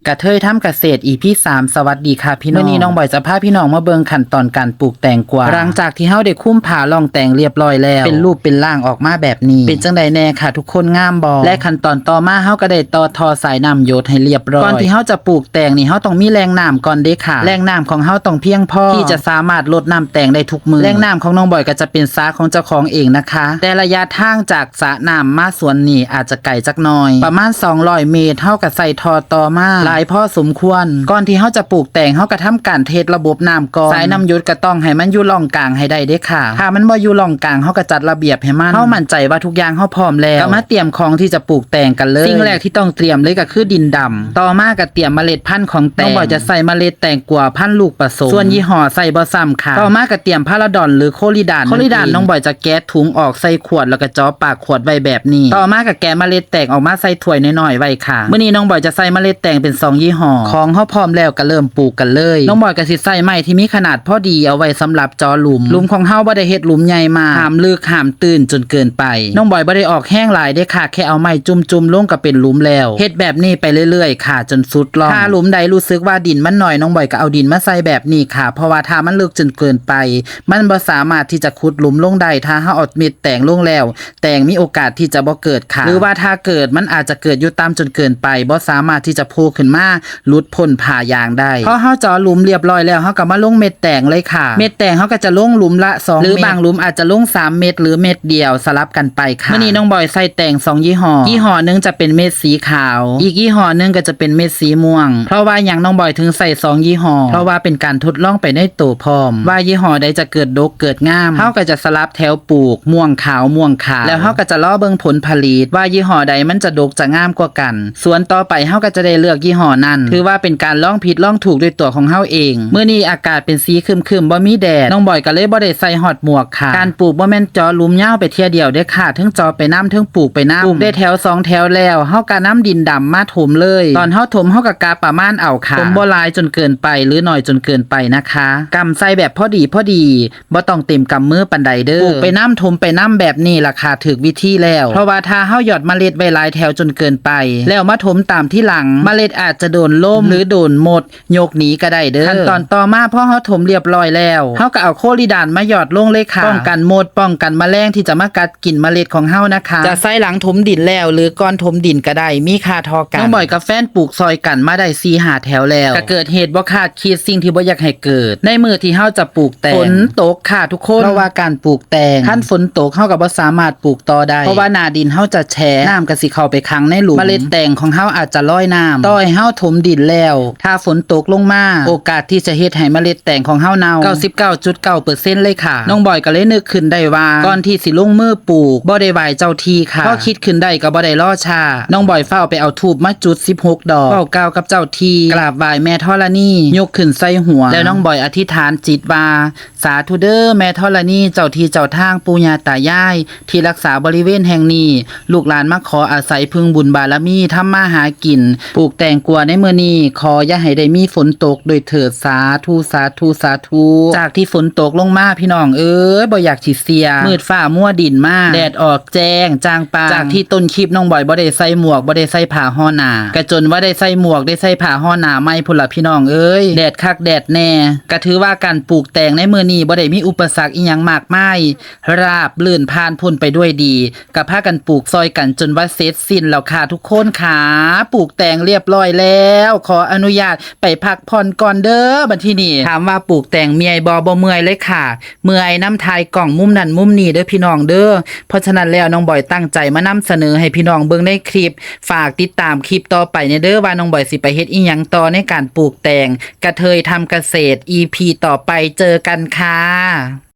กระเทยทำเกษตร EP 3สวัสดีค่ะพี่น้องวันนี้น้องบอยจะพาพี่น้องมาเบิ่งขั้นตอนการปลูกแตงกวาหลังจากที่เฮาได้คุ้มผ่าล่องแตงเรียบร้อยแล้วเป็นรูปเป็นร่างออกมาแบบนี้เป็นจังใดแน่ค่ะทุกคนงามบ่และขั้นตอนต่อมาเฮาก็ได้ต่อทอสายน้ำหยดให้เรียบร้อยก่อนที่เฮาจะปลูกแตงนี่เฮาต้องมีแรงน้ำก่อนเด้ค่ะแรงน้ำของเฮาต้องเพียงพอที่จะสามารถรดน้ำแตงได้ทุกมื้อแรงน้ำของน้องบอยก็จะเป็นสาของเจ้าของเองนะคะแต่ระยะทางจากสระน้ำมาสวนนี่อาจจะไกลจักหน่อยประมาณ200เมตรเฮาก็ใส่ทอต่อมาหลายพอสมควรก่อนที่เฮาจะปลูกแตงเฮาก็ทำการเทสระบบน้ำก่อนสายน้ำหยดก็ต้องให้มันอยู่ร่องกลางให้ได้เด้ค่ะถ้ามันบ่อยู่ร่องกลางเฮาก็จัดระเบียบให้มันเฮามั่นใจว่าทุกอย่างเฮาพร้อมแล้วก็มาเตรียมของที่จะปลูกแตงกันเลยสิ่งแรกที่ต้องเตรียมเลยก็คือดินดำต่อมาก็เตรียมเมล็ดพันธุ์ของแตงน้องบอยจะใส่เมล็ดแตงกวาพันธุ์ลูกผสมส่วนยี่ห้อใส่บ่ซ้ำค่ะต่อมาก็เตรียมพาราดอนหรือโคลิดานน้องบอยจะแกะถุงออกใส่ขวดแล้วก็จ่อปากขวดไว้แบบนี้ต่อมาก็แกะเมล็ดแตงออกมาใส่ถ้วยน้อยๆไว้ค่ะมื้อนี้น้องบอยจะใส่เมล็ดแตงเป็น2ยี่ห้อของเฮาพร้อมแล้วก็เริ่มปลูกกันเลยน้องบอยก็สิใส่ไม้ที่มีขนาดพอดีเอาไว้สำหรับจ่อหลุมของเฮาบ่ได้เฮ็ดหลุมใหญ่มากห้ามลึกห้ามตื้นจนเกินไปน้องบอยบ่ได้ออกแห้งหลายเด้ค่ะแค่เอาไม้จุ่มๆลงก็เป็นหลุมแล้วเฮ็ดแบบนี้ไปเรื่อยๆค่ะจนสุดร่องถ้าหลุมใดรู้สึกว่าดินมันน้อยน้องบอยก็เอาดินมาใส่แบบนี้ค่ะเพราะว่าถ้ามันลึกจนเกินไปมันบ่สามารถที่จะขุดหลุมลงได้ถ้าเฮาเอาเม็ดแตงลงแล้วแตงมีโอกาสที่จะบ่เกิดค่ะหรือว่าถ้าเกิดมันอาจจะเกิดอยู่ต่ำจนเกินไปบ่สามารถที่จะโผล่ขึ้นมาหลุดพ้นผ่ายางได้พอเฮาเจาะหลุมเรียบร้อยแล้วเฮาก็มาลงเม็ดแตงเลยค่ะเม็ดแตงเฮาก็จะลงหลุมละ2หรือบางหลุมอาจจะลง3เม็ดหรือเม็ดเดียวสลับกันไปค่ะมื้อนี้น้องบอยใส่แตง2ยี่ห้อนึงจะเป็นเม็ดสีขาวอีกยี่ห้อนึงก็จะเป็นเม็ดสีม่วงเพราะว่าหยังน้องบอยถึงใส่2ยี่ห้อเพราะว่าเป็นการทดลองไปในตัวพร้อมว่ายี่ห้อใดจะเกิดดกเกิดงามเฮาก็จะสลับแถวปลูกม่วงขาวแล้วเฮาก็จะรอเบิ่งผลผลิตว่ายี่ห้อใดมันจะดกจะงามกว่ากันส่วนต่อไปเฮาก็จะได้เลือกยี่ห้อนั้นถือว่าเป็นการลองผิดลองถูกด้วยตัวของเฮาเองมื้อนี้อากาศเป็นสีครึมๆบ่มีแดดน้องบอยก็เลยบ่ได้ใส่ฮอดหมวกค่ะการปลูกบ่แม่นเจาะหลุมยาวไปเที่ยเดียวเด้อค่ะทั้งเจาะไปน้ำทั้งปลูกไปน้ำปลูกได้แถว2แถวแล้วเฮาก็น้ำดินดำมาถมเลยตอนเฮาถมเฮาก็กาประมาณเอาค่ะถมบ่หลายจนเกินไปหรือน้อยจนเกินไปนะคะกำใส่แบบพอดีบ่ต้องเต็มกำมือปานใดเด้อปลูกไปน้ำถมไปน้ำแบบนี้ล่ะค่ะถูกวิธีแล้วเพราะว่าถ้าเฮาหยอดเมล็ดไว้หลายแถวจนเกินไปแล้วมาถมตามที่หลังเมล็ดอาจจะโดนล่มหรือโดนหมดยกหนีก็ได้เด้อขั้นตอนต่อมาพอเฮาถมเรียบร้อยแล้วเฮาก็เอาโคลิดานมาหยอดลงเลยค่ะป้องกันมดป้องกันแมลงที่จะมากัดกินเมล็ดของเฮานะคะจะใส่หลังถมดินแล้วหรือก่อนถมดินก็ได้มีค่าทอกันน้องบอยกับแฟนปลูกซอยกันมาได้4-5แถวแล้วก็เกิดเหตุบ่คาดคิดสิ่งที่บ่อยากให้เกิดในมื้อที่เฮาจะปลูกแตงฝนตกค่ะทุกคนเพราะว่าการปลูกแตงคันฝนตกเฮาก็บ่สามารถปลูกต่อได้เพราะว่าหน้าดินเฮาจะแฉะน้ำก็สิเข้าไปขังในหลุมเมล็ดแตงของเฮาอาจจะลอยน้ำต่อให้เฮาถมดินแล้วถ้าฝนตกลงมาโอกาสที่จะเฮ็ดให้เมล็ดแตงของเฮาเน่า 99.9% เลยค่ะน้องบอยก็เลยนึกขึ้นได้ว่าก่อนที่สิลงมือปลูกบ่ได้ไหว้เจ้าที่ค่ะพอคิดขึ้นได้ก็บ่ได้รอช้าน้องบอยเฝ้าไปเอาธูปมาจุด16ดอกเว้ากล่าวกับเจ้าที่กราบไหว้แม่ธรณียกขึ้นใส่หัวแล้วน้องบอยอธิษฐานจิตว่าสาธุเด้อแม่ธรณีเจ้าที่เจ้าทางปู่ย่าตายายที่รักษาบริเวณแห่งนี้ลูกหลานมาขออาศัยพึ่งบุญบารมีทำมาหากินปลูกแตงกวาในมื้อนี้ขออย่าให้ได้มีฝนตกโดยเถิดสาธุจากที่ฝนตกลงมาพี่น้องบ่อยากสิเสียมืดฟ้ามัวดินมาแดดออกแจ้งจางปางจากที่ต้นคลิปน้องบอยบ่ได้ใส่หมวกบ่ได้ใส่ผ้าห่อหน้าก็จนว่าได้ใส่หมวกได้ใส่ผ้าห่อหน้าไม่พุ่นล่ะพี่น้องแดดคักแดดแน่ก็ถือว่าการปลูกแตงในมื้อนี้บ่ได้มีอุปสรรคอีหยังมากมายราบลื่นผ่านพ้นไปด้วยดีก็พากันปลูกซอยกันจนว่าเสร็จสิ้นแล้วค่ะทุกคนค่ะปลูกแตงเรียบร้อยแล้วขออนุญาตไปพักผ่อนก่อนเด้อบัดทีนี้ถามว่าปลูกแตงเมียบ่เมื่อยเลยค่ะเมื่อยน้ำทายกล่องมุมนั่นมุมนี้เด้อพี่น้องเด้อเพราะฉะนั้นแล้วน้องบอยตั้งใจมานำเสนอให้พี่น้องเบิ่งในคลิปฝากติดตามคลิปต่อไปเด้อว่าน้องบอยสิไปเฮ็ดอีหยังต่อในการปลูกแตงกระเทยทำเกษตร EP ต่อไปเจอกันค่ะ